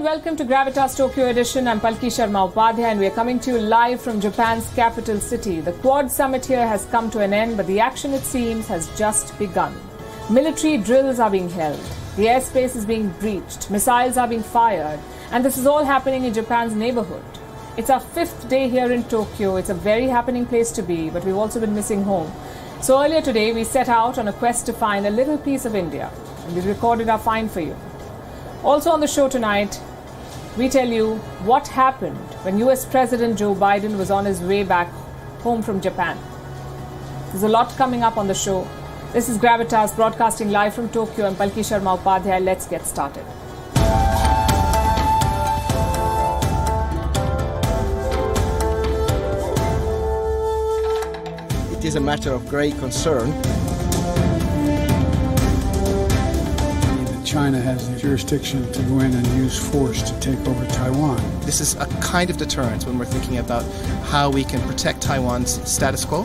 and welcome to Gravitas Tokyo edition. I'm Palki Sharma and we are coming to you live from Japan's capital city. The Quad summit here has come to an end, but the action, it seems, has just begun. Military drills are being held, the airspace is being breached, missiles are being fired, and this is all happening in Japan's neighborhood. It's our fifth day here in Tokyo. It's a very happening place to be, but we've also been missing home. So earlier today, we set out on a quest to find a little piece of India, and we recorded our find for you. Also on the show tonight, we tell you what happened when US President Joe Biden was on his way back home from Japan. There's a lot coming up on the show. This is Gravitas broadcasting live from Tokyo. I'm Palki Sharma Upadhyay. Let's get started. It is a matter of great concern. China has the jurisdiction to go in and use force to take over Taiwan. This is a kind of deterrence when we're thinking about how we can protect Taiwan's status quo.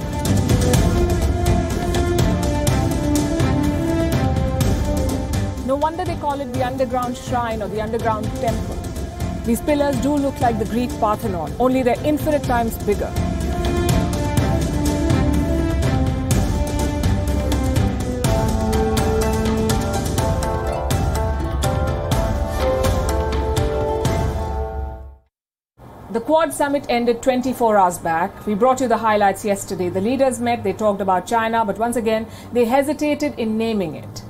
No wonder they call it the underground shrine or the underground temple. These pillars do look like the Greek Parthenon, only they're infinite times bigger. The Quad summit ended 24 hours back. We brought you the highlights yesterday. The leaders met, they talked about China, but once again, they hesitated in naming it.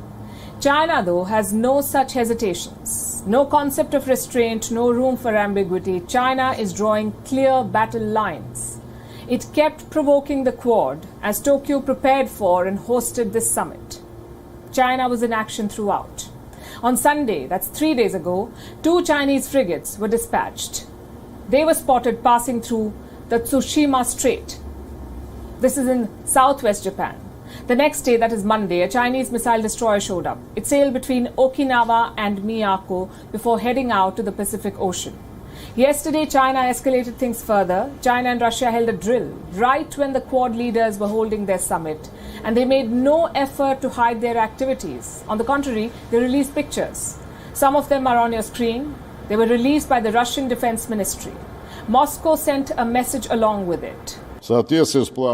China, though, has no such hesitations. No concept of restraint, no room for ambiguity. China is drawing clear battle lines. It kept provoking the Quad as Tokyo prepared for and hosted this summit. China was in action throughout. On Sunday, that's 3 days ago, 2 Chinese frigates were dispatched. They were spotted passing through the Tsushima Strait. This is in southwest Japan. The next day, that is Monday, a Chinese missile destroyer showed up. It sailed between Okinawa and Miyako before heading out to the Pacific Ocean. Yesterday, China escalated things further. China and Russia held a drill right when the Quad leaders were holding their summit, and they made no effort to hide their activities. On the contrary, they released pictures. Some of them are on your screen. They were released by the Russian Defense Ministry. Moscow sent a message along with it.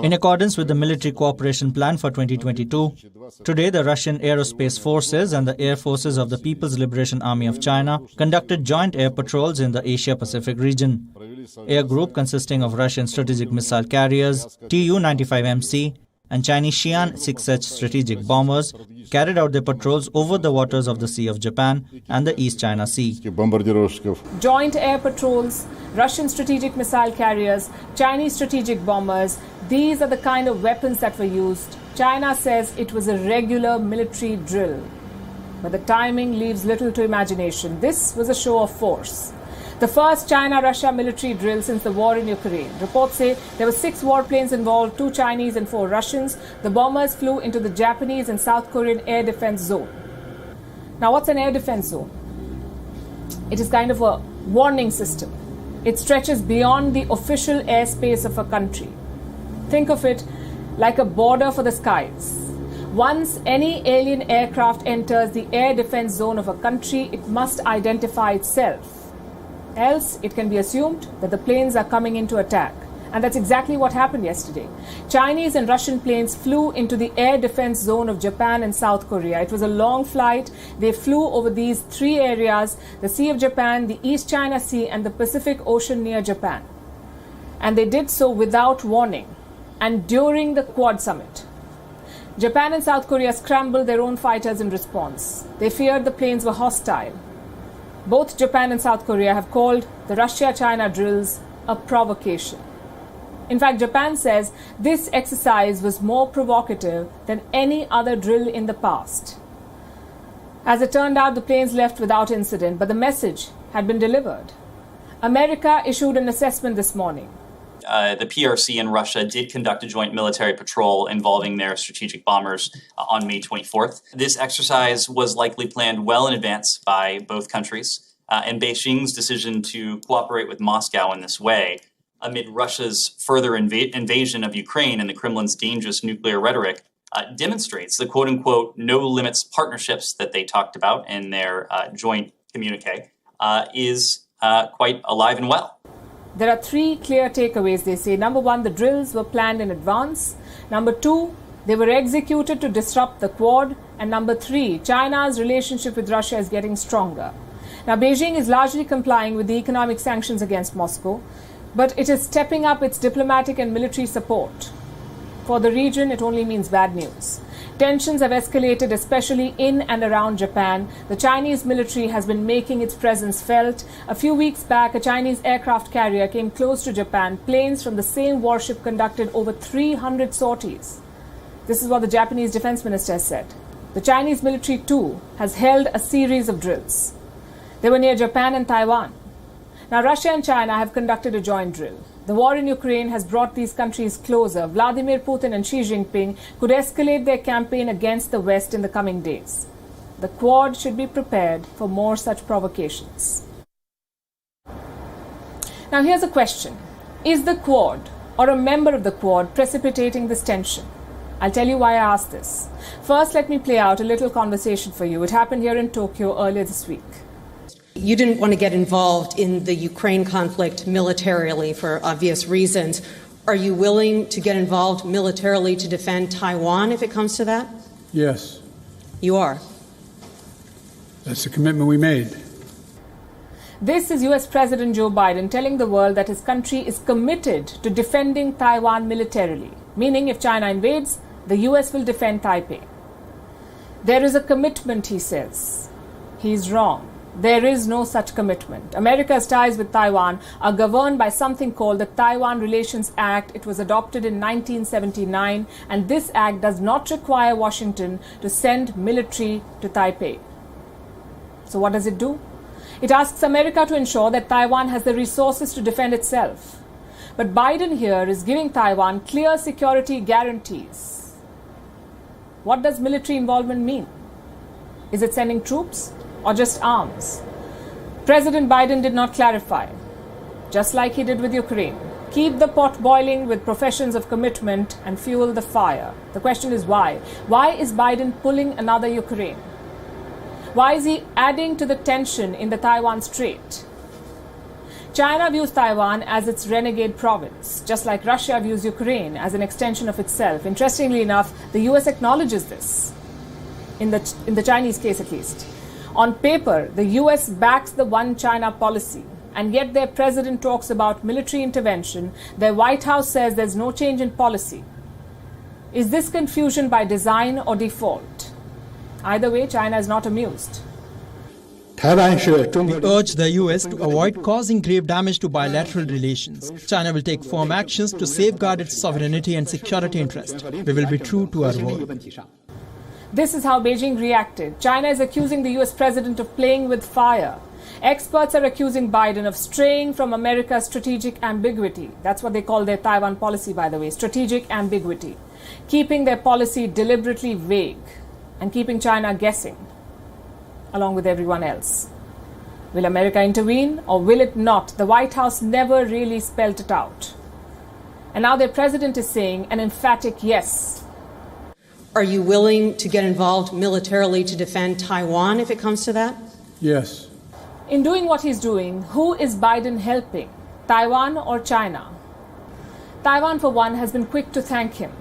In accordance with the military cooperation plan for 2022, today the Russian Aerospace Forces and the Air Forces of the People's Liberation Army of China conducted joint air patrols in the Asia-Pacific region. Air group consisting of Russian strategic missile carriers, Tu-95MC, and Chinese Xi'an 6H strategic bombers carried out their patrols over the waters of the Sea of Japan and the East China Sea. Joint air patrols, Russian strategic missile carriers, Chinese strategic bombers, these are the kind of weapons that were used. China says it was a regular military drill. But the timing leaves little to imagination. This was a show of force. The first China-Russia military drill since the war in Ukraine. Reports say there were 6 warplanes involved, 2 Chinese and 4 Russians. The bombers flew into the Japanese and South Korean air defense zone. Now, what's an air defense zone? It is kind of a warning system. It stretches beyond the official airspace of a country. Think of it like a border for the skies. Once any alien aircraft enters the air defense zone of a country, it must identify itself. Else, it can be assumed that the planes are coming in to attack. And that's exactly what happened yesterday. Chinese and Russian planes flew into the air defense zone of Japan and South Korea. It was a long flight. They flew over these 3 areas, the Sea of Japan, the East China Sea, and the Pacific Ocean near Japan. And they did so without warning and during the Quad summit. Japan and South Korea scrambled their own fighters in response. They feared the planes were hostile. Both Japan and South Korea have called the Russia-China drills a provocation. In fact, Japan says this exercise was more provocative than any other drill in the past. As it turned out, the planes left without incident, but the message had been delivered. America issued an assessment this morning. The PRC in Russia did conduct a joint military patrol involving their strategic bombers on May 24th. This exercise was likely planned well in advance by both countries, and Beijing's decision to cooperate with Moscow in this way, amid Russia's further invasion of Ukraine and the Kremlin's dangerous nuclear rhetoric, demonstrates the quote-unquote no-limits partnerships that they talked about in their joint communique. is quite alive and well. There are three clear takeaways, they say. Number one, the drills were planned in advance. Number two, they were executed to disrupt the Quad. And number three, China's relationship with Russia is getting stronger. Now, Beijing is largely complying with the economic sanctions against Moscow, but it is stepping up its diplomatic and military support. For the region, it only means bad news. Tensions have escalated, especially in and around Japan. The Chinese military has been making its presence felt. A few weeks back, a Chinese aircraft carrier came close to Japan. Planes from the same warship conducted over 300 sorties. This is what the Japanese defense minister has said. The Chinese military, too, has held a series of drills. They were near Japan and Taiwan. Now, Russia and China have conducted a joint drill. The war in Ukraine has brought these countries closer. Vladimir Putin and Xi Jinping could escalate their campaign against the West in the coming days. The Quad should be prepared for more such provocations. Now, here's a question. Is the Quad or a member of the Quad precipitating this tension? I'll tell you why I asked this. First, let me play out a little conversation for you. It happened here in Tokyo earlier this week. You didn't want to get involved in the Ukraine conflict militarily for obvious reasons. Are you willing to get involved militarily to defend Taiwan if it comes to that? Yes. You are? That's the commitment we made. This is US President Joe Biden telling the world that his country is committed to defending Taiwan militarily, meaning if China invades, the US will defend Taipei. There is a commitment, he says. He's wrong. There is no such commitment. America's ties with Taiwan are governed by something called the Taiwan Relations Act. It was adopted in 1979, and this act does not require Washington to send military to Taipei. So what does it do? It asks America to ensure that Taiwan has the resources to defend itself. But Biden here is giving Taiwan clear security guarantees. What does military involvement mean? Is it sending troops? Or just arms? President Biden did not clarify, just like he did with Ukraine. Keep the pot boiling with professions of commitment and fuel the fire. The question is why? Why is Biden pulling another Ukraine? Why is he adding to the tension in the Taiwan Strait? China views Taiwan as its renegade province, just like Russia views Ukraine as an extension of itself. Interestingly enough, the US acknowledges this, in the Chinese case at least. On paper, the US backs the one China policy, and yet their president talks about military intervention. Their White House says there's no change in policy. Is this confusion by design or default? Either way, China is not amused. We urge the US to avoid causing grave damage to bilateral relations. China will take firm actions to safeguard its sovereignty and security interests. We will be true to our word. This is how Beijing reacted. China is accusing the US president of playing with fire. Experts are accusing Biden of straying from America's strategic ambiguity. That's what they call their Taiwan policy, by the way, strategic ambiguity. Keeping their policy deliberately vague and keeping China guessing, along with everyone else. Will America intervene or will it not? The White House never really spelled it out. And now their president is saying an emphatic yes. Are you willing to get involved militarily to defend Taiwan if it comes to that? Yes. In doing what he's doing, who is Biden helping? Taiwan or China? Taiwan, for one, has been quick to thank him.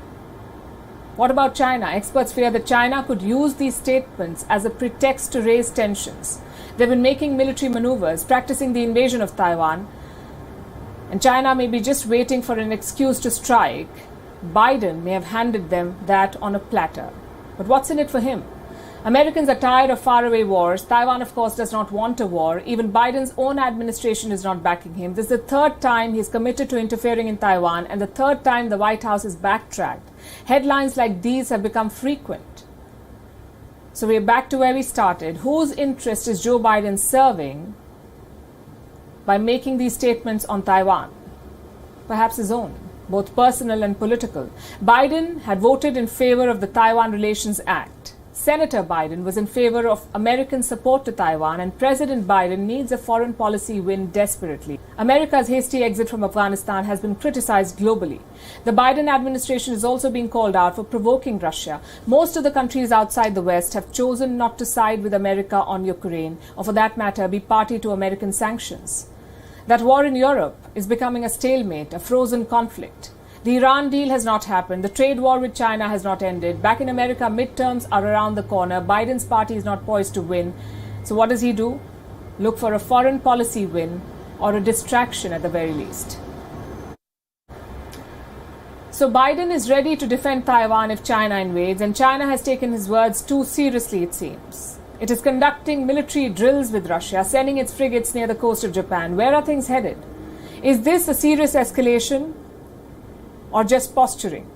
What about China? Experts fear that China could use these statements as a pretext to raise tensions. They've been making military maneuvers, practicing the invasion of Taiwan, and China may be just waiting for an excuse to strike. Biden may have handed them that on a platter. But what's in it for him? Americans are tired of faraway wars. Taiwan, of course, does not want a war. Even Biden's own administration is not backing him. This is the third time he's committed to interfering in Taiwan, and the third time the White House has backtracked. Headlines like these have become frequent. So we're back to where we started. Whose interest is Joe Biden serving by making these statements on Taiwan? Perhaps his own, both personal and political. Biden had voted in favor of the Taiwan Relations Act, Senator Biden was in favor of American support to Taiwan, and President Biden needs a foreign policy win desperately. America's hasty exit from Afghanistan has been criticized globally. The Biden administration is also being called out for provoking Russia. Most of the countries outside the West have chosen not to side with America on Ukraine, or for that matter, be party to American sanctions. That war in Europe is becoming a stalemate, a frozen conflict. The Iran deal has not happened. The trade war with China has not ended. Back in America, midterms are around the corner. Biden's party is not poised to win. So what does he do? Look for a foreign policy win or a distraction at the very least. So Biden is ready to defend Taiwan if China invades, and China has taken his words too seriously, it seems. It is conducting military drills with Russia, sending its frigates near the coast of Japan. Where are things headed? Is this a serious escalation or just posturing?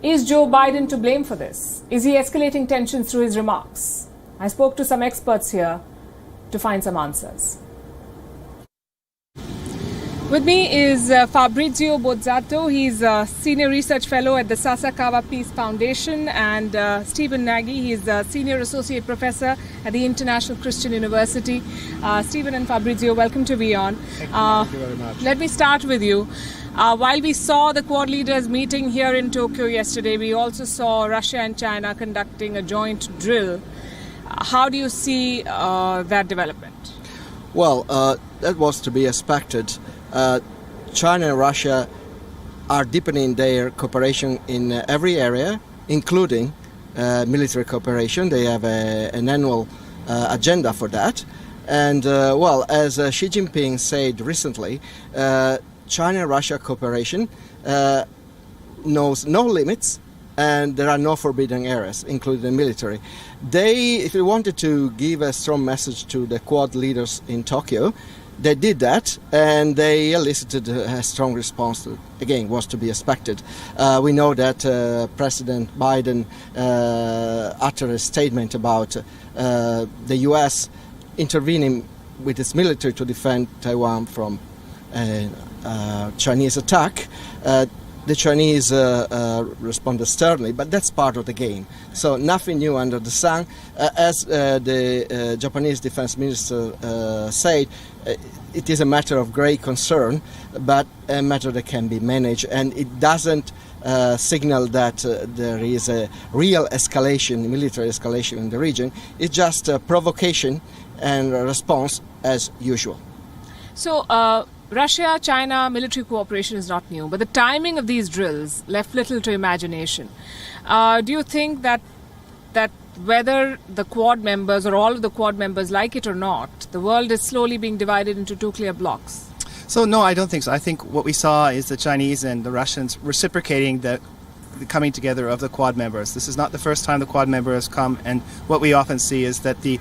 Is Joe Biden to blame for this? Is he escalating tensions through his remarks? I spoke to some experts here to find some answers. With me is Fabrizio Bozzato. He's a senior research fellow at the Sasakawa Peace Foundation, and Stephen Nagy. He's a senior associate professor at the International Christian University. Stephen and Fabrizio, welcome to WION. Thank you very much. Let me start with you. While we saw the Quad leaders meeting here in Tokyo yesterday, we also saw Russia and China conducting a joint drill. How do you see that development? Well, that was to be expected. China and Russia are deepening their cooperation in every area, including military cooperation. They have an annual agenda for that. And, as Xi Jinping said recently, China and Russia cooperation knows no limits, and there are no forbidden areas, including the military. If they wanted to give a strong message to the Quad leaders in Tokyo, they did that, and they elicited a strong response. Again, was to be expected. We know that President Biden uttered a statement about the U.S. intervening with its military to defend Taiwan from Chinese attack. The Chinese responded sternly, but that's part of the game. So nothing new under the sun. As the Japanese defense minister said, it is a matter of great concern, but a matter that can be managed, and it doesn't signal that there is a real escalation, military escalation in the region. It's just a provocation and a response as usual. So, Russia-China military cooperation is not new, but the timing of these drills left little to imagination. Do you think that whether the Quad members or all of the Quad members like it or not, the world is slowly being divided into two clear blocks? So no, I don't think so. I think what we saw is the Chinese and the Russians reciprocating the coming together of the Quad members. This is not the first time the Quad members come, and what we often see is that the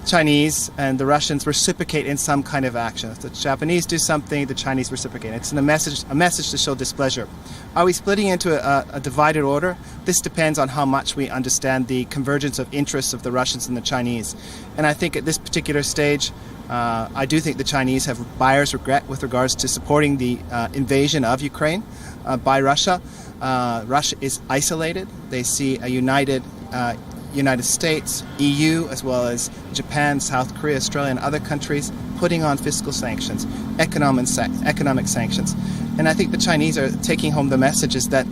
Chinese and the Russians reciprocate in some kind of action. If the Japanese do something, the Chinese reciprocate. It's a message to show displeasure. Are we splitting into a divided order? This depends on how much we understand the convergence of interests of the Russians and the Chinese. And I think at this particular stage, I do think the Chinese have buyer's regret with regards to supporting the invasion of Ukraine by Russia. Russia is isolated. They see a united United States, EU, as well as Japan, South Korea, Australia, and other countries putting on fiscal sanctions, economic sanctions. And I think the Chinese are taking home the message is that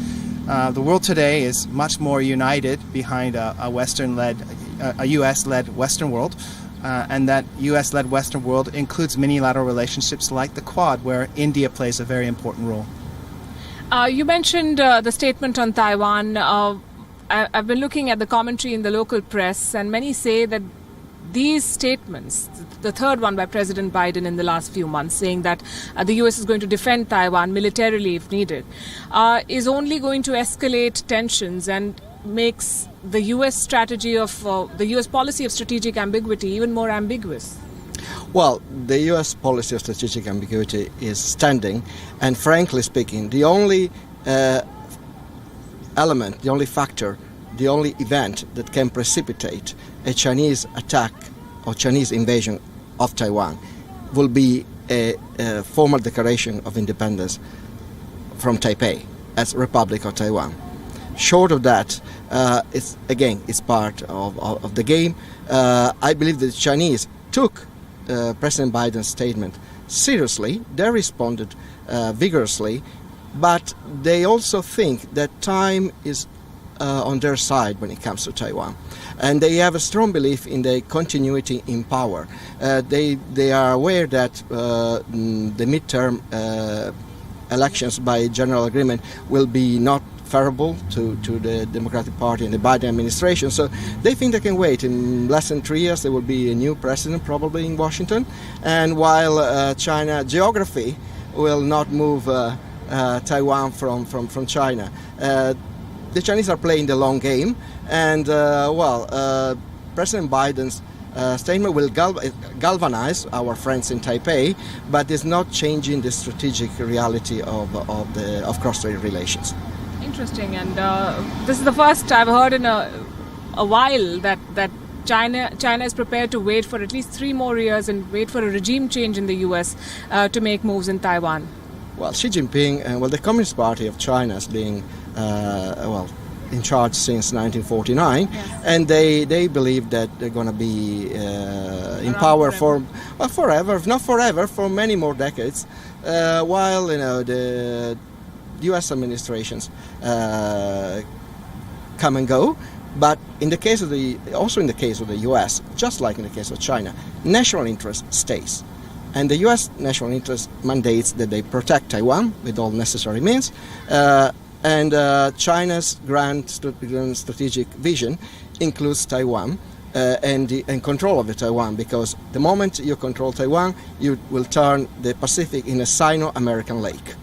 the world today is much more united behind a US-led Western world, and that US-led Western world includes many-lateral relationships like the Quad, where India plays a very important role. You mentioned the statement on Taiwan. I've been looking at the commentary in the local press, and many say that these statements, the third one by President Biden in the last few months, saying that the US is going to defend Taiwan militarily if needed, is only going to escalate tensions and makes the US strategy of the US policy of strategic ambiguity even more ambiguous. Well, the US policy of strategic ambiguity is standing, and frankly speaking, the only element, the only factor, the only event that can precipitate a Chinese attack or Chinese invasion of Taiwan will be a formal declaration of independence from Taipei as Republic of Taiwan. Short of that, It's part of the game. I believe the Chinese took President Biden's statement seriously. They responded vigorously, but they also think that time is on their side when it comes to Taiwan. And they have a strong belief in the continuity in power. They are aware that the midterm elections by general agreement will be not favorable to the Democratic Party and the Biden administration. So they think they can wait. In less than 3 years there will be a new president probably in Washington. And while China geography will not move Taiwan from China, the Chinese are playing the long game. And President Biden's statement will galvanize our friends in Taipei, but is not changing the strategic reality of cross-strait relations. Interesting, and this is the first I've heard in a while that China is prepared to wait for at least 3 more years and wait for a regime change in the U.S. To make moves in Taiwan. Well, Xi Jinping, the Communist Party of China has been in charge since 1949, yes. And they believe that they're going to be in power for forever, if not forever, for many more decades. While the U.S. administrations come and go, but in the case of the U.S., just like in the case of China, national interest stays. And the U.S. national interest mandates that they protect Taiwan with all necessary means, and China's grand strategic vision includes Taiwan and control of the Taiwan, because the moment you control Taiwan, you will turn the Pacific in a Sino-American lake.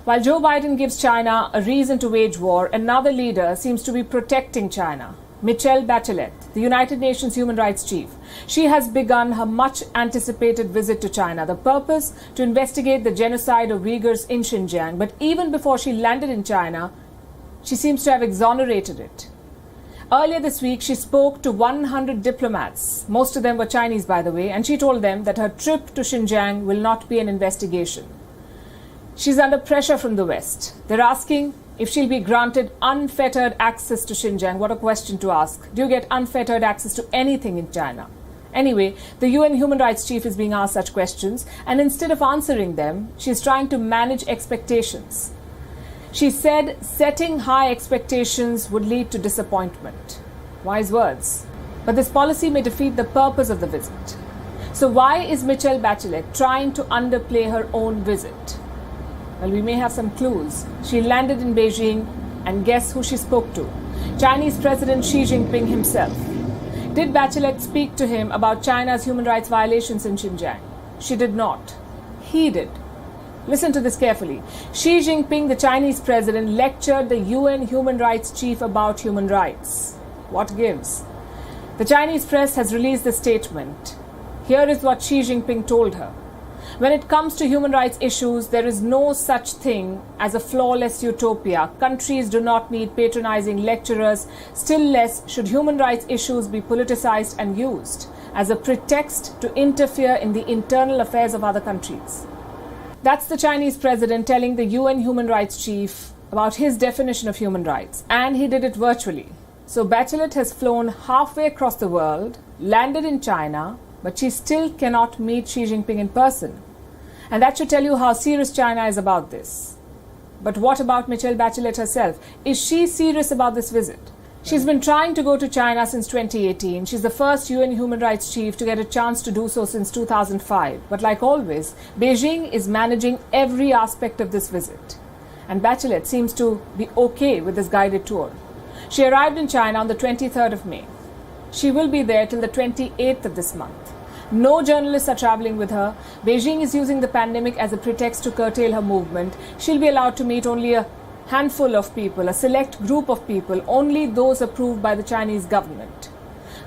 While Joe Biden gives China a reason to wage war, another leader seems to be protecting China. Michelle Bachelet, the United Nations Human Rights Chief. She has begun her much-anticipated visit to China. The purpose? To investigate the genocide of Uyghurs in Xinjiang. But even before she landed in China, she seems to have exonerated it. Earlier this week, she spoke to 100 diplomats. Most of them were Chinese, by the way, and she told them that her trip to Xinjiang will not be an investigation. She's under pressure from the West. They're asking if she'll be granted unfettered access to Xinjiang. What a question to ask. Do you get unfettered access to anything in China? Anyway, the UN Human Rights Chief is being asked such questions, and instead of answering them, she's trying to manage expectations. She said setting high expectations would lead to disappointment. Wise words. But this policy may defeat the purpose of the visit. So why is Michelle Bachelet trying to underplay her own visit? Well, we may have some clues. She landed in Beijing, and guess who she spoke to? Chinese President Xi Jinping himself. Did Bachelet speak to him about China's human rights violations in Xinjiang? She did not. He did. Listen to this carefully. Xi Jinping, the Chinese president, lectured the UN Human Rights Chief about human rights. What gives? The Chinese press has released a statement. Here is what Xi Jinping told her. When it comes to human rights issues, there is no such thing as a flawless utopia. Countries do not need patronizing lecturers. Still less should human rights issues be politicized and used as a pretext to interfere in the internal affairs of other countries. That's the Chinese president telling the UN Human Rights Chief about his definition of human rights. And he did it virtually. So Bachelet has flown halfway across the world, landed in China, but she still cannot meet Xi Jinping in person. And that should tell you how serious China is about this. But what about Michelle Bachelet herself? Is she serious about this visit? She's been trying to go to China since 2018. She's the first UN Human Rights Chief to get a chance to do so since 2005. But like always, Beijing is managing every aspect of this visit. And Bachelet seems to be okay with this guided tour. She arrived in China on the 23rd of May. She will be there till the 28th of this month. No journalists are traveling with her. Beijing is using the pandemic as a pretext to curtail her movement. She'll be allowed to meet only a handful of people, a select group of people, only those approved by the Chinese government.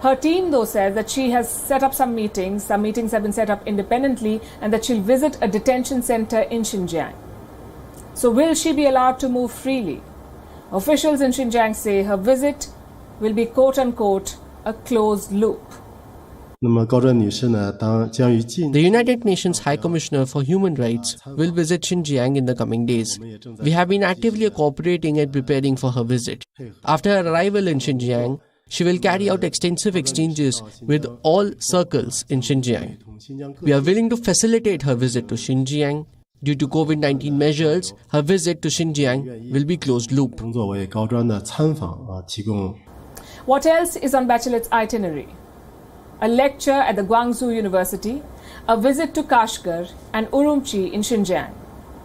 Her team, though, says that she has set up some meetings have been set up independently, and that she'll visit a detention center in Xinjiang. So will she be allowed to move freely? Officials in Xinjiang say her visit will be quote-unquote a closed loop. The United Nations High Commissioner for Human Rights will visit Xinjiang in the coming days. We have been actively cooperating and preparing for her visit. After her arrival in Xinjiang, she will carry out extensive exchanges with all circles in Xinjiang. We are willing to facilitate her visit to Xinjiang. Due to COVID-19 measures, her visit to Xinjiang will be closed loop. What else is on Bachelet's itinerary? A lecture at the Guangzhou University, a visit to Kashgar and Urumqi in Xinjiang,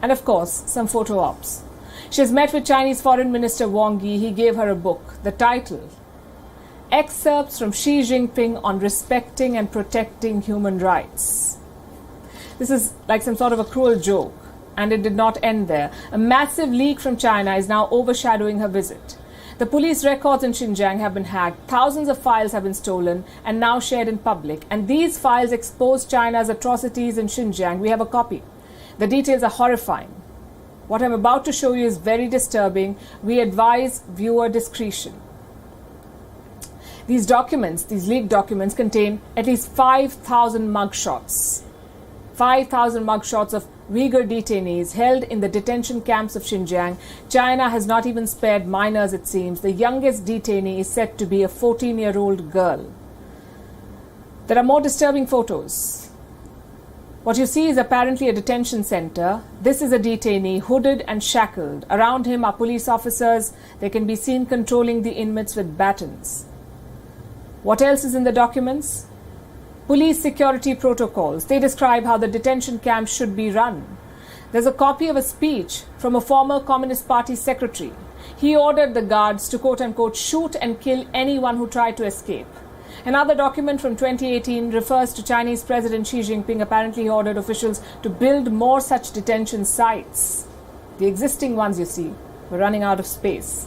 and of course, some photo ops. She has met with Chinese Foreign Minister Wang Yi. He gave her a book. The title, Excerpts from Xi Jinping on Respecting and Protecting Human Rights. This is like some sort of a cruel joke, and it did not end there. A massive leak from China is now overshadowing her visit. The police records in Xinjiang have been hacked, thousands of files have been stolen and now shared in public. And these files expose China's atrocities in Xinjiang. We have a copy. The details are horrifying. What I'm about to show you is very disturbing. We advise viewer discretion. These documents, these leaked documents, contain at least 5,000 mugshots. 5,000 mugshots of Uyghur detainees held in the detention camps of Xinjiang. China has not even spared minors, it seems. The youngest detainee is said to be a 14-year-old girl. There are more disturbing photos. What you see is apparently a detention center. This is a detainee, hooded and shackled. Around him are police officers. They can be seen controlling the inmates with batons. What else is in the documents? Police security protocols. They describe how the detention camp should be run. There's a copy of a speech from a former Communist Party secretary. He ordered the guards to quote-unquote shoot and kill anyone who tried to escape. Another document from 2018 refers to Chinese President Xi Jinping. Apparently he ordered officials to build more such detention sites. The existing ones, you see, were running out of space.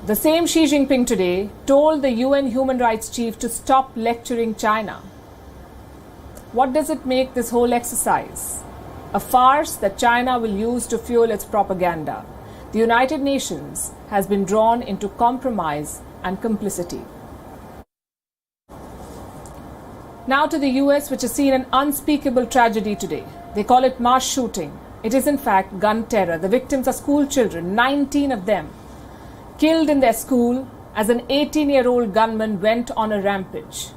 The same Xi Jinping today told the UN human rights chief to stop lecturing China. What does it make this whole exercise? A farce that China will use to fuel its propaganda. The United Nations has been drawn into compromise and complicity. Now to the US, which has seen an unspeakable tragedy today. They call it mass shooting. It is in fact gun terror. The victims are school children, 19 of them, killed in their school as an 18-year-old gunman went on a rampage.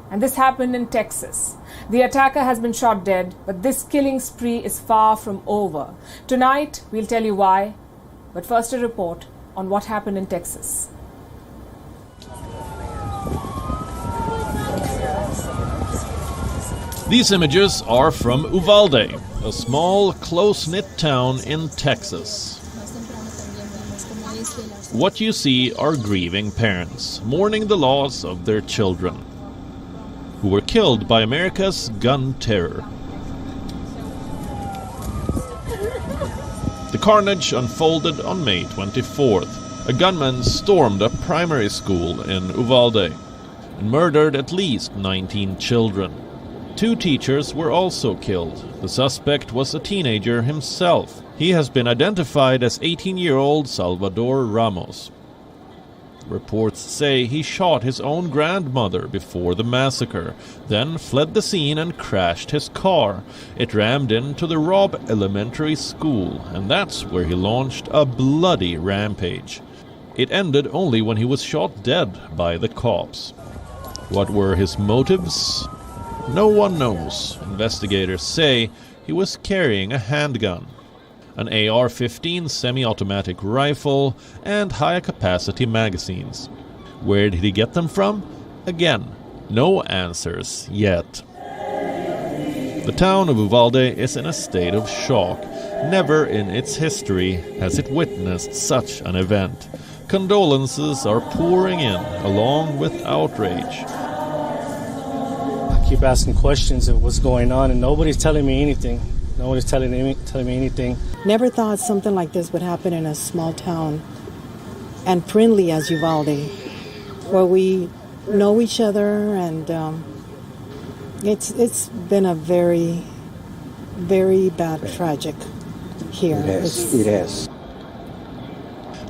And this happened in Texas. The attacker has been shot dead, but this killing spree is far from over. Tonight, we'll tell you why. But first, a report on what happened in Texas. These images are from Uvalde, a small, close-knit town in Texas. What you see are grieving parents, mourning the loss of their children, who were killed by America's gun terror. The carnage unfolded on May 24th. A gunman stormed a primary school in Uvalde and murdered at least 19 children. 2 teachers were also killed. The suspect was a teenager himself. He has been identified as 18-year-old Salvador Ramos. Reports say he shot his own grandmother before the massacre, then fled the scene and crashed his car. It rammed into the Robb Elementary School, and that's where he launched a bloody rampage. It ended only when he was shot dead by the cops. What were his motives? No one knows. Investigators say he was carrying a handgun, an AR-15 semi-automatic rifle, and high-capacity magazines. Where did he get them from? Again, no answers yet. The town of Uvalde is in a state of shock. Never in its history has it witnessed such an event. Condolences are pouring in, along with outrage. I keep asking questions of what's going on, and nobody's telling me anything. Nobody's telling me anything. Never thought something like this would happen in a small town and friendly as Uvalde, where we know each other, and it's been a very, very bad tragic here. It has.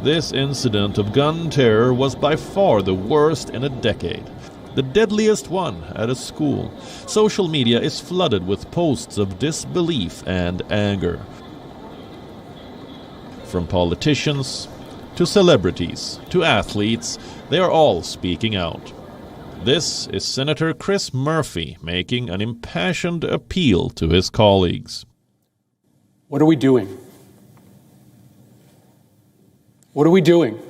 This incident of gun terror was by far the worst in a decade. the deadliest one at a school. Social media is flooded with posts of disbelief and anger. From politicians to celebrities to athletes, they are all speaking out. This is Senator Chris Murphy making an impassioned appeal to his colleagues. What are we doing? What are we doing?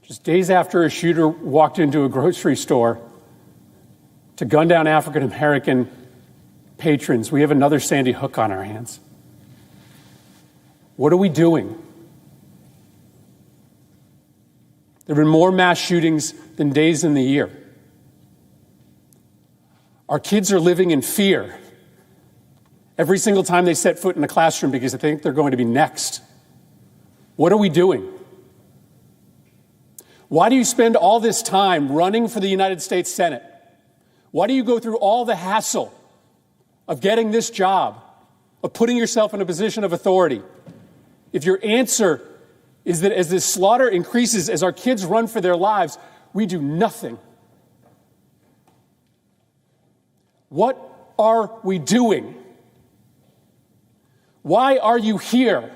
Just days after a shooter walked into a grocery store to gun down African American patrons, we have another Sandy Hook on our hands. What are we doing? There have been more mass shootings than days in the year. Our kids are living in fear every single time they set foot in a classroom because they think they're going to be next. What are we doing? Why do you spend all this time running for the United States Senate? Why do you go through all the hassle of getting this job, of putting yourself in a position of authority, if your answer is that as this slaughter increases, as our kids run for their lives, we do nothing? What are we doing? Why are you here?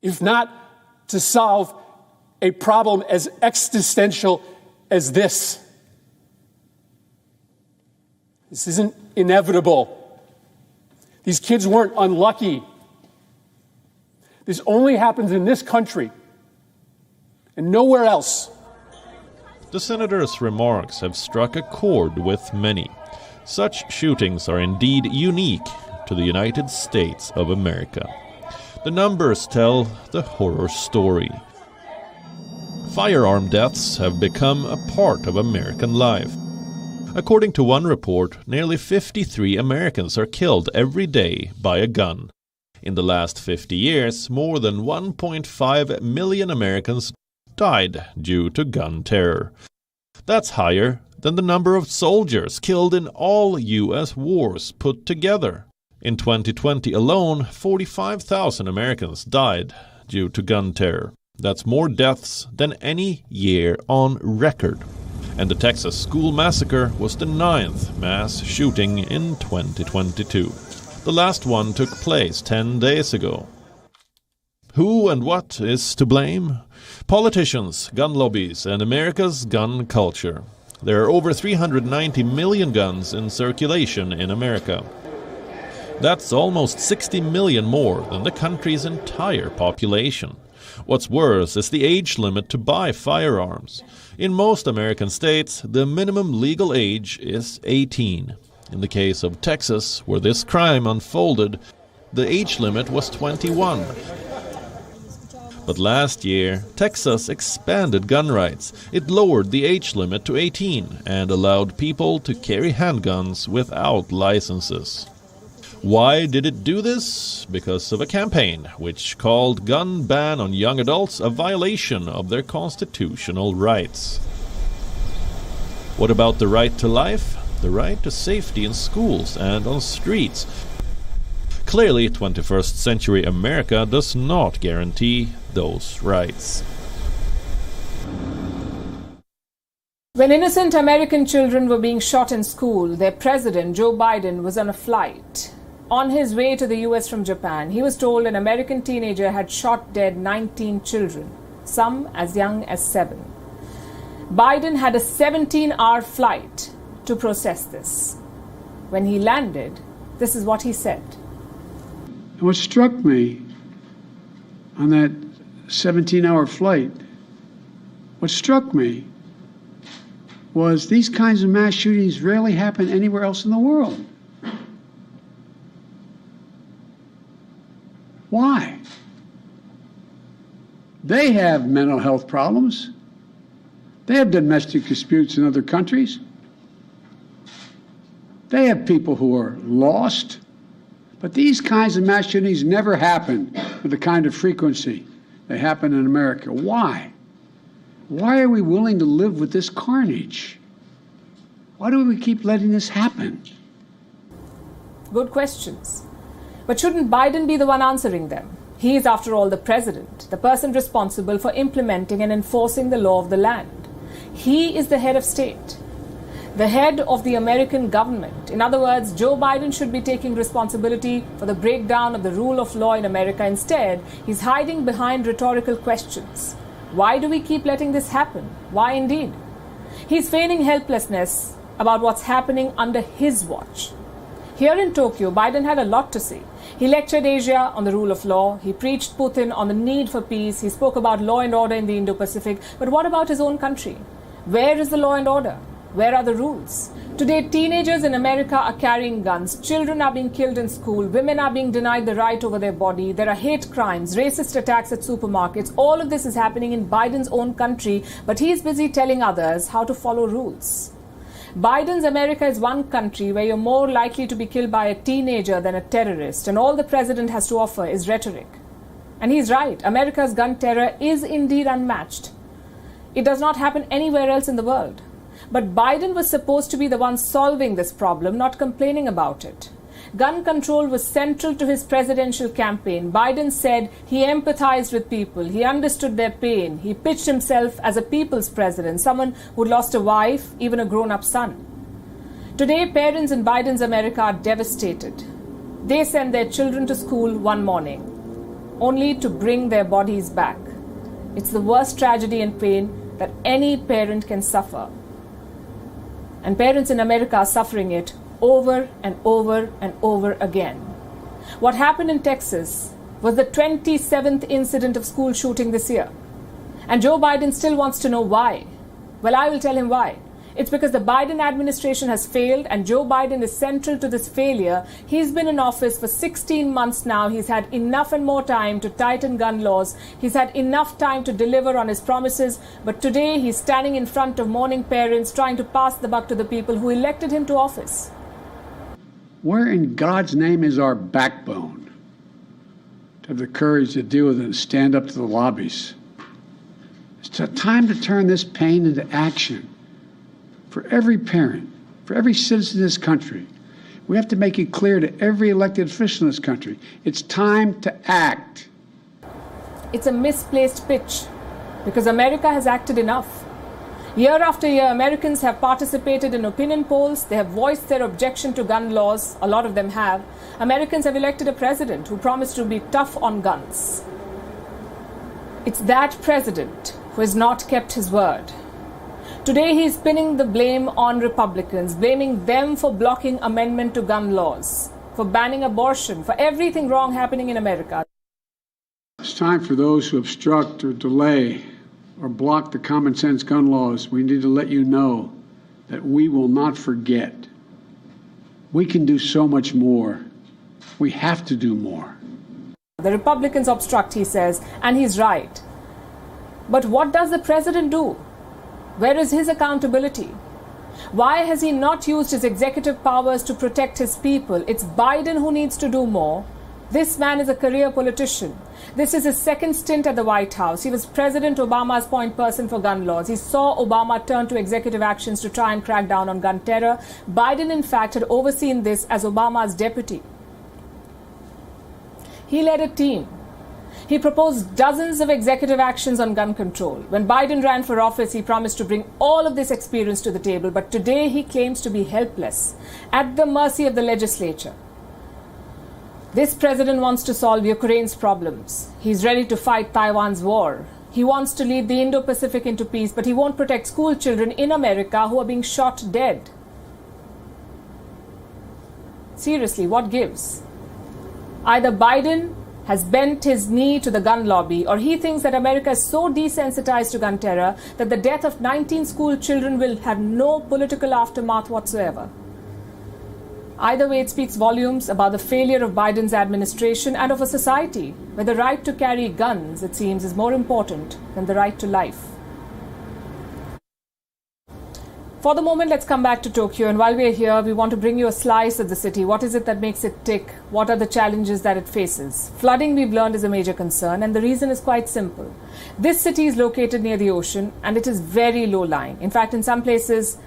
If not to solve a problem as existential as this. This isn't inevitable. These kids weren't unlucky. This only happens in this country and nowhere else. The senator's remarks have struck a chord with many. Such shootings are indeed unique to the United States of America. The numbers tell the horror story. Firearm deaths have become a part of American life. According to one report, nearly 53 Americans are killed every day by a gun. In the last 50 years, more than 1.5 million Americans died due to gun terror. That's higher than the number of soldiers killed in all U.S. wars put together. In 2020 alone, 45,000 Americans died due to gun terror. That's more deaths than any year on record. And the Texas school massacre was the 9th mass shooting in 2022. The last one took place 10 days ago. Who and what is to blame? Politicians, gun lobbies, and America's gun culture. There are over 390 million guns in circulation in America. That's almost 60 million more than the country's entire population. What's worse is the age limit to buy firearms. In most American states, the minimum legal age is 18. In the case of Texas, where this crime unfolded, the age limit was 21. But last year, Texas expanded gun rights. It lowered the age limit to 18 and allowed people to carry handguns without licenses. Why did it do this? Because of a campaign which called gun ban on young adults a violation of their constitutional rights. What about the right to life? The right to safety in schools and on streets? Clearly, 21st century America does not guarantee those rights. When innocent American children were being shot in school, their president, Joe Biden, was on a flight. On his way to the US from Japan, he was told an American teenager had shot dead 19 children, some as young as 7. Biden had a 17-hour flight to process this. When he landed, this is what he said. And what struck me on that 17-hour flight, what struck me was these kinds of mass shootings rarely happen anywhere else in the world. Why? They have mental health problems. They have domestic disputes in other countries. They have people who are lost. But these kinds of mass shootings never happen with the kind of frequency they happen in America. Why? Why are we willing to live with this carnage? Why do we keep letting this happen? Good questions. But shouldn't Biden be the one answering them? He is, after all, the president, the person responsible for implementing and enforcing the law of the land. He is the head of state, the head of the American government. In other words, Joe Biden should be taking responsibility for the breakdown of the rule of law in America. Instead, he's hiding behind rhetorical questions. Why do we keep letting this happen? Why indeed? He's feigning helplessness about what's happening under his watch. Here in Tokyo, Biden had a lot to say. He lectured Asia on the rule of law. He preached Putin on the need for peace. He spoke about law and order in the Indo-Pacific. But what about his own country? Where is the law and order? Where are the rules? Today, teenagers in America are carrying guns. Children are being killed in school. Women are being denied the right over their body. There are hate crimes, racist attacks at supermarkets. All of this is happening in Biden's own country, but he's busy telling others how to follow rules. Biden's America is one country where you're more likely to be killed by a teenager than a terrorist, and all the president has to offer is rhetoric. And he's right. America's gun terror is indeed unmatched. It does not happen anywhere else in the world. But Biden was supposed to be the one solving this problem, not complaining about it. Gun control was central to his presidential campaign. Biden said he empathized with people. He understood their pain. He pitched himself as a people's president, someone who lost a wife, even a grown-up son. Today, parents in Biden's America are devastated. They send their children to school one morning, only to bring their bodies back. It's the worst tragedy and pain that any parent can suffer. And parents in America are suffering it over and over and over again. What happened in Texas was the 27th incident of school shooting this year. And Joe Biden still wants to know why. Well, I will tell him why. It's because the Biden administration has failed, and Joe Biden is central to this failure. He's been in office for 16 months now. He's had enough and more time to tighten gun laws. He's had enough time to deliver on his promises. But today he's standing in front of mourning parents, trying to pass the buck to the people who elected him to office. Where in God's name is our backbone to have the courage to deal with it and stand up to the lobbies? It's time to turn this pain into action. For every parent, for every citizen in this country, we have to make it clear to every elected official in this country, it's time to act. It's a misplaced pitch, because America has acted enough. Year after year, Americans have participated in opinion polls. They have voiced their objection to gun laws. A lot of them have. Americans have elected a president who promised to be tough on guns. It's that president who has not kept his word. Today, he is pinning the blame on Republicans, blaming them for blocking amendment to gun laws, for banning abortion, for everything wrong happening in America. It's time for those who obstruct or delay or block the common sense gun laws. We need to let you know that we will not forget. We can do so much more. We have to do more. The Republicans obstruct, he says, and he's right. But what does the president do? Where is his accountability? Why has he not used his executive powers to protect his people? It's Biden who needs to do more. This man is a career politician. This is his second stint at the White House. He was President Obama's point person for gun laws. He saw Obama turn to executive actions to try and crack down on gun terror. Biden, in fact, had overseen this as Obama's deputy. He led a team. He proposed dozens of executive actions on gun control. When Biden ran for office, he promised to bring all of this experience to the table. But today he claims to be helpless, at the mercy of the legislature. This president wants to solve Ukraine's problems. He's ready to fight Taiwan's war. He wants to lead the Indo-Pacific into peace, but he won't protect school children in America who are being shot dead. Seriously, what gives? Either Biden has bent his knee to the gun lobby, or he thinks that America is so desensitized to gun terror that the death of 19 school children will have no political aftermath whatsoever. Either way, it speaks volumes about the failure of Biden's administration and of a society where the right to carry guns, it seems, is more important than the right to life. For the moment, let's come back to Tokyo. And while we're here, we want to bring you a slice of the city. What is it that makes it tick? What are the challenges that it faces? Flooding, we've learned, is a major concern, and the reason is quite simple. This city is located near the ocean, and it is very low-lying. In fact, in some places,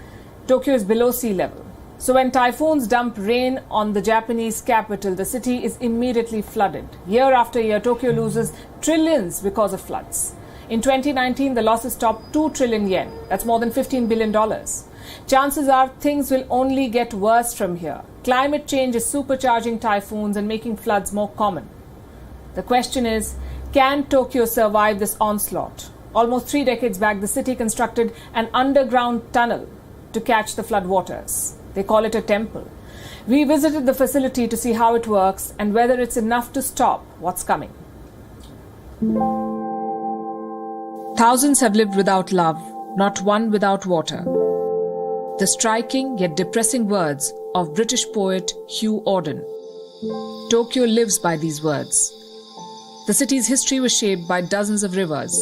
Tokyo is below sea level. So when typhoons dump rain on the Japanese capital, the city is immediately flooded. Year after year, Tokyo loses trillions because of floods. In 2019, the losses topped 2 trillion yen. That's more than $15 billion. Chances are things will only get worse from here. Climate change is supercharging typhoons and making floods more common. The question is, can Tokyo survive this onslaught? Almost 3 decades back, the city constructed an underground tunnel to catch the floodwaters. They call it a temple. We visited the facility to see how it works and whether it's enough to stop what's coming. Thousands have lived without love, not one without water. The striking yet depressing words of British poet Hugh Auden. Tokyo lives by these words. The city's history was shaped by dozens of rivers.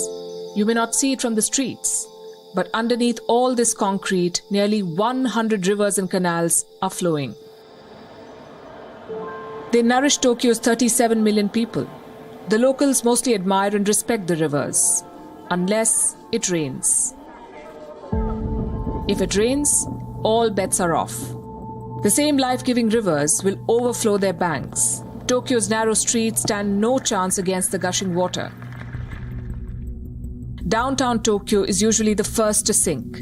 You may not see it from the streets, but underneath all this concrete, nearly 100 rivers and canals are flowing. They nourish Tokyo's 37 million people. The locals mostly admire and respect the rivers, unless it rains. If it rains, all bets are off. The same life-giving rivers will overflow their banks. Tokyo's narrow streets stand no chance against the gushing water. Downtown Tokyo is usually the first to sink.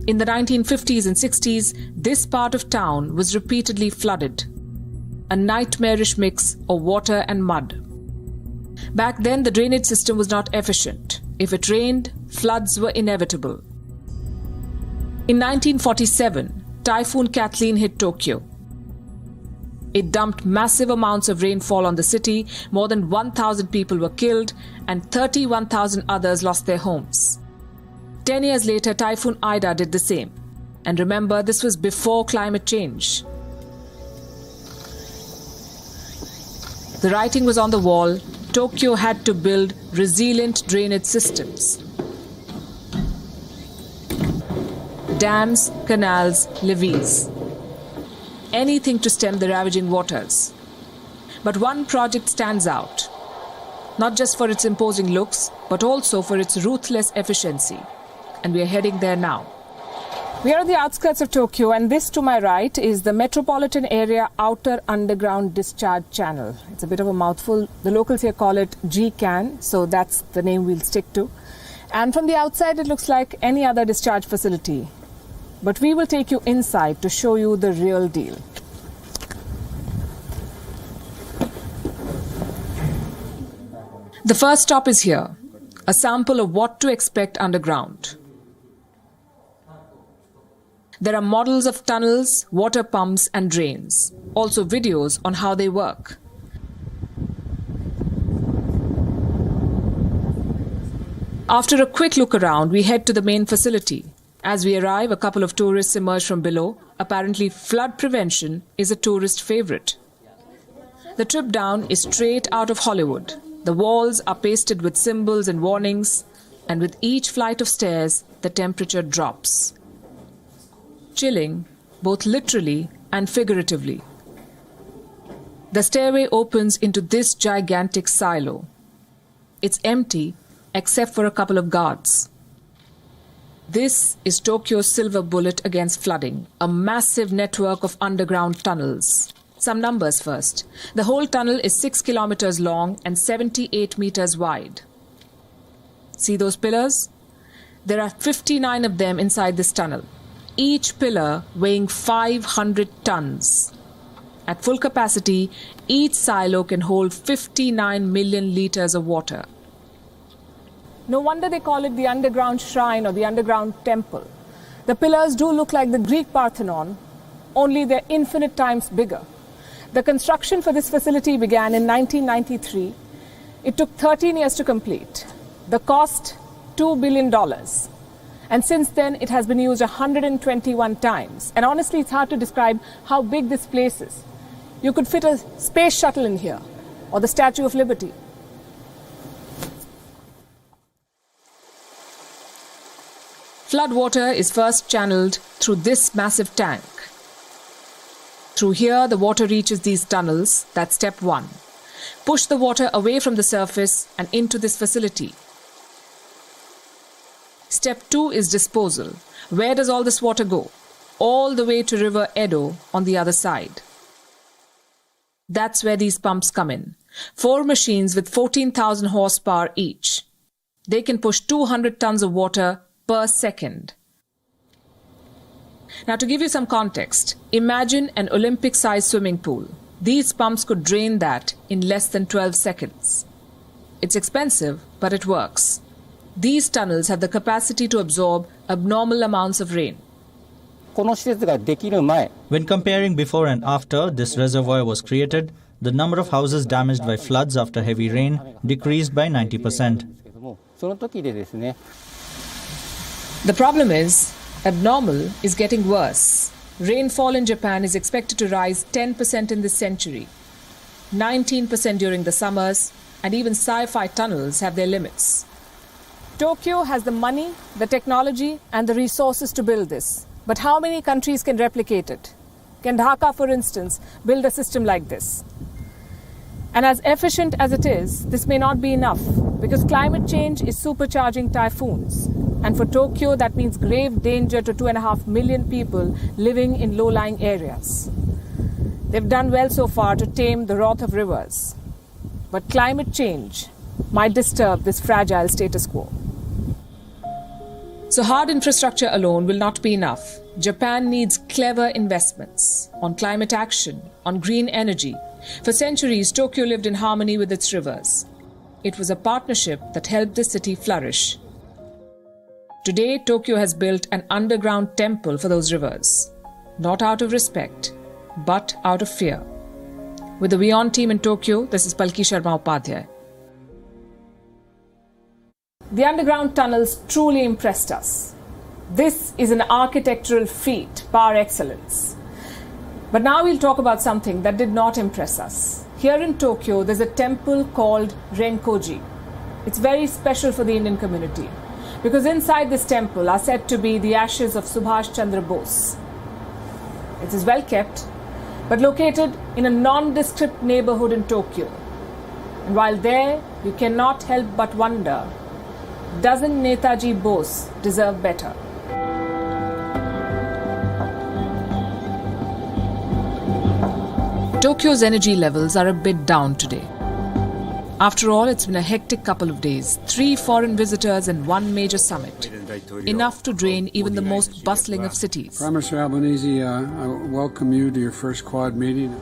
In the 1950s and 60s, this part of town was repeatedly flooded, a nightmarish mix of water and mud. Back then, the drainage system was not efficient. If it rained, floods were inevitable. In 1947, Typhoon Kathleen hit Tokyo. It dumped massive amounts of rainfall on the city. More than 1,000 people were killed and 31,000 others lost their homes. 10 years later, Typhoon Ida did the same. And remember, this was before climate change. The writing was on the wall. Tokyo had to build resilient drainage systems. Dams, canals, levees. Anything to stem the ravaging waters. But one project stands out, not just for its imposing looks, but also for its ruthless efficiency. And we are heading there now. We are on the outskirts of Tokyo, and this to my right is the Metropolitan Area Outer Underground Discharge Channel. It's a bit of a mouthful. The locals here call it GCAN, so that's the name we'll stick to. And from the outside, it looks like any other discharge facility. But we will take you inside to show you the real deal. The first stop is here, a sample of what to expect underground. There are models of tunnels, water pumps and drains, also videos on how they work. After a quick look around, we head to the main facility. As we arrive, a couple of tourists emerge from below. Apparently, flood prevention is a tourist favorite. The trip down is straight out of Hollywood. The walls are pasted with symbols and warnings, and with each flight of stairs, the temperature drops. Chilling, both literally and figuratively. The stairway opens into this gigantic silo. It's empty, except for a couple of guards. This is Tokyo's silver bullet against flooding, a massive network of underground tunnels. Some numbers first. The whole tunnel is 6 kilometers long and 78 meters wide. See those pillars? There are 59 of them inside this tunnel, each pillar weighing 500 tons. At full capacity, each silo can hold 59 million liters of water. No wonder they call it the underground shrine or the underground temple. The pillars do look like the Greek Parthenon, only they're infinite times bigger. The construction for this facility began in 1993. It took 13 years to complete. The cost, $2 billion. And since then, it has been used 121 times. And honestly, it's hard to describe how big this place is. You could fit a space shuttle in here, or the Statue of Liberty. Flood water is first channeled through this massive tank. Through here, the water reaches these tunnels. That's step one. Push the water away from the surface and into this facility. Step two is disposal. Where does all this water go? all the way to River Edo on the other side. That's where these pumps come in. 4 machines with 14,000 horsepower each. They can push 200 tons of water per second. Now, to give you some context, imagine an Olympic-sized swimming pool. These pumps could drain that in less than 12 seconds. It's expensive, but it works. These tunnels have the capacity to absorb abnormal amounts of rain. When comparing before and after this reservoir was created, the number of houses damaged by floods after heavy rain decreased by 90%. The problem is, abnormal is getting worse. Rainfall in Japan is expected to rise 10% in this century, 19% during the summers, and even sci-fi tunnels have their limits. Tokyo has the money, the technology, and the resources to build this. But how many countries can replicate it? Can Dhaka, for instance, build a system like this? And as efficient as it is, this may not be enough, because climate change is supercharging typhoons. And for Tokyo, that means grave danger to 2.5 million people living in low-lying areas. They've done well so far to tame the wrath of rivers. But climate change might disturb this fragile status quo. So hard infrastructure alone will not be enough. Japan needs clever investments on climate action, on green energy. For centuries, Tokyo lived in harmony with its rivers. It was a partnership that helped the city flourish. Today, Tokyo has built an underground temple for those rivers. Not out of respect, but out of fear. With the WION team in Tokyo, this is Palki Sharma Upadhyay. The underground tunnels truly impressed us. This is an architectural feat par excellence. But now we'll talk about something that did not impress us. Here in Tokyo, there's a temple called Renkoji. It's very special for the Indian community because inside this temple are said to be the ashes of Subhash Chandra Bose. It is well kept, but located in a nondescript neighborhood in Tokyo. And while there, you cannot help but wonder, doesn't Netaji Bose deserve better? Tokyo's energy levels are a bit down today. After all, it's been a hectic couple of days. 3 foreign visitors and 1 major summit. Enough to drain even the most bustling of cities. Prime Minister Albanese, I welcome you to your first Quad meeting.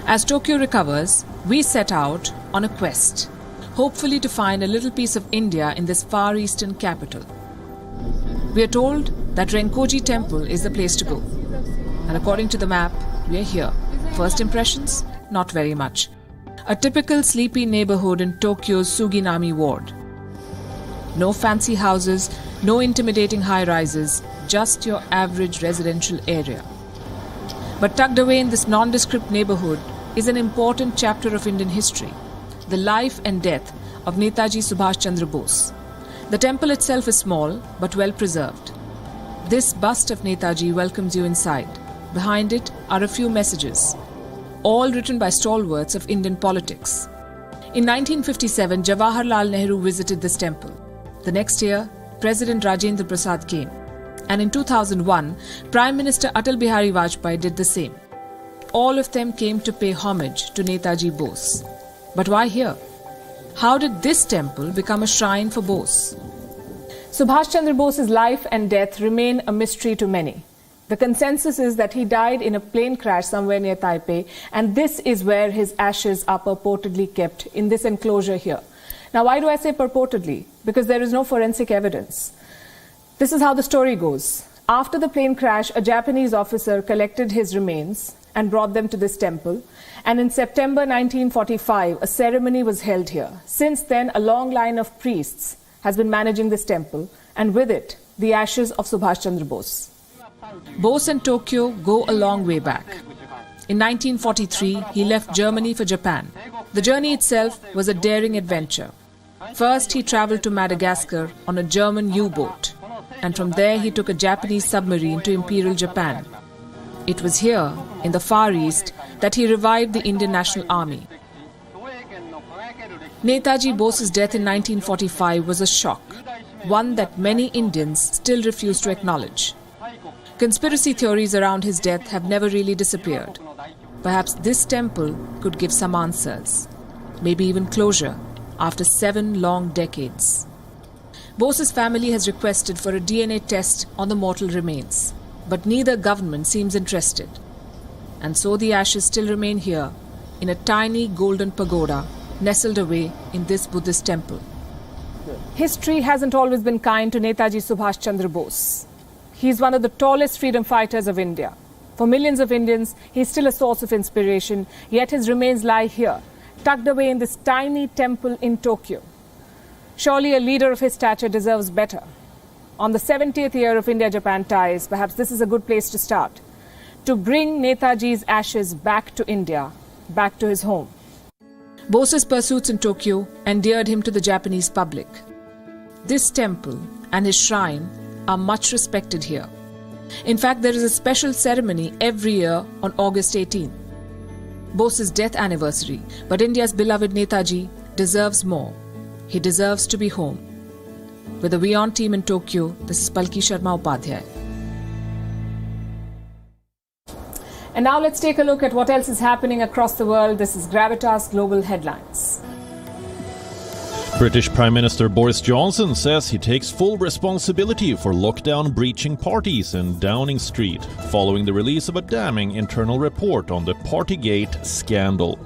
As Tokyo recovers, we set out on a quest, hopefully to find a little piece of India in this far eastern capital. We are told that Renkoji Temple is the place to go. And according to the map, we are here. First impressions? Not very much. A typical sleepy neighborhood in Tokyo's Suginami ward. No fancy houses, no intimidating high-rises, just your average residential area. But tucked away in this nondescript neighborhood is an important chapter of Indian history, the life and death of Netaji Subhash Chandra Bose. The temple itself is small but well preserved. This bust of Netaji welcomes you inside. Behind it are a few messages, all written by stalwarts of Indian politics. In 1957, Jawaharlal Nehru visited this temple. The next year, President Rajendra Prasad came. And in 2001, Prime Minister Atal Bihari Vajpayee did the same. All of them came to pay homage to Netaji Bose. But why here? How did this temple become a shrine for Bose? Subhash Chandra Bose's life and death remain a mystery to many. The consensus is that he died in a plane crash somewhere near Taipei, and this is where his ashes are purportedly kept, in this enclosure here. Now, why do I say purportedly? Because there is no forensic evidence. This is how the story goes. After the plane crash, a Japanese officer collected his remains and brought them to this temple. And in September 1945, a ceremony was held here. Since then, a long line of priests has been managing this temple, and with it, the ashes of Subhash Chandra Bose. Bose and Tokyo go a long way back. In 1943, he left Germany for Japan. The journey itself was a daring adventure. First, he traveled to Madagascar on a German U-boat, and from there he took a Japanese submarine to Imperial Japan. It was here, in the Far East, that he revived the Indian National Army. Netaji Bose's death in 1945 was a shock, one that many Indians still refuse to acknowledge. Conspiracy theories around his death have never really disappeared. Perhaps this temple could give some answers, maybe even closure, after 7 long decades. Bose's family has requested for a DNA test on the mortal remains, but neither government seems interested. And so the ashes still remain here, in a tiny golden pagoda nestled away in this Buddhist temple. History hasn't always been kind to Netaji Subhash Chandra Bose. He's one of the tallest freedom fighters of India. For millions of Indians, he's still a source of inspiration, yet his remains lie here, tucked away in this tiny temple in Tokyo. Surely a leader of his stature deserves better. On the 70th year of India-Japan ties, perhaps this is a good place to start. To bring Netaji's ashes back to India, back to his home. Bose's pursuits in Tokyo endeared him to the Japanese public. This temple and his shrine are much respected here. In fact, there is a special ceremony every year on August 18. Bose's death anniversary, but India's beloved Netaji deserves more. He deserves to be home. With the WION team in Tokyo, this is Palki Sharma Upadhyay. And now let's take a look at what else is happening across the world. This is Gravitas Global Headlines. British Prime Minister Boris Johnson says he takes full responsibility for lockdown-breaching parties in Downing Street, following the release of a damning internal report on the Partygate scandal.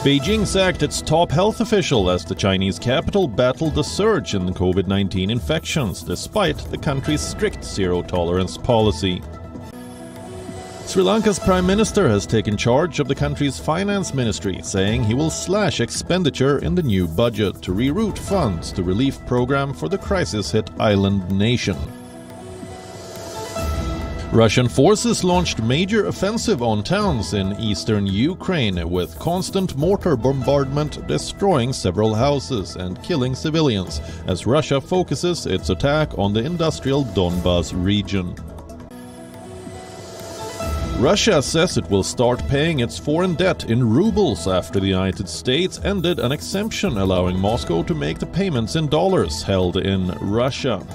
Beijing sacked its top health official as the Chinese capital battled the surge in COVID-19 infections, despite the country's strict zero-tolerance policy. Sri Lanka's Prime Minister has taken charge of the country's finance ministry, saying he will slash expenditure in the new budget to reroute funds to relief program for the crisis-hit island nation. Russian forces launched major offensive on towns in eastern Ukraine, with constant mortar bombardment destroying several houses and killing civilians, as Russia focuses its attack on the industrial Donbas region. Russia says it will start paying its foreign debt in rubles after the United States ended an exemption allowing Moscow to make the payments in dollars held in Russia.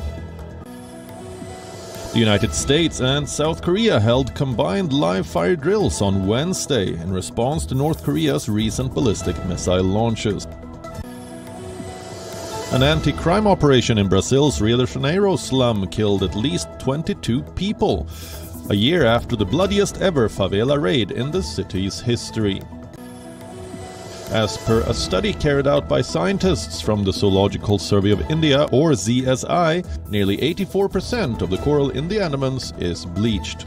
The United States and South Korea held combined live-fire drills on Wednesday in response to North Korea's recent ballistic missile launches. An anti-crime operation in Brazil's Rio de Janeiro slum killed at least 22 people, a year after the bloodiest ever favela raid in the city's history. As per a study carried out by scientists from the Zoological Survey of India, or ZSI, nearly 84% of the coral in the Andamans is bleached.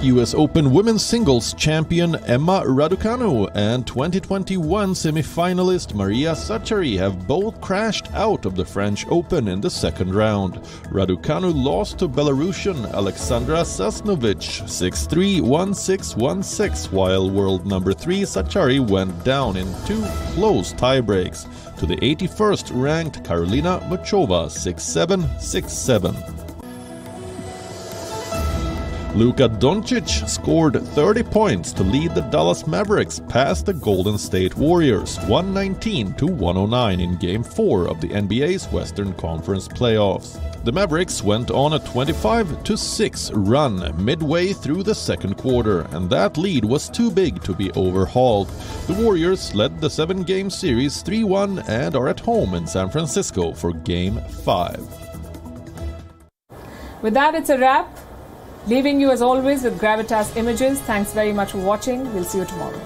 US Open women's singles champion Emma Raducanu and 2021 semi-finalist Maria Sakkari have both crashed out of the French Open in the second round. Raducanu lost to Belarusian Alexandra Sasnovich 6-3, 1-6, 1-6, while world number 3 Sakkari went down in 2 close tiebreaks to the 81st ranked Karolina Muchova 6-7, 6-7. Luka Doncic scored 30 points to lead the Dallas Mavericks past the Golden State Warriors 119-109 in Game 4 of the NBA's Western Conference playoffs. The Mavericks went on a 25-6 run midway through the second quarter, and that lead was too big to be overhauled. The Warriors led the 7-game series 3-1 and are at home in San Francisco for Game 5. With that, it's a wrap. Leaving you as always with Gravitas Images. Thanks very much for watching. We'll see you tomorrow.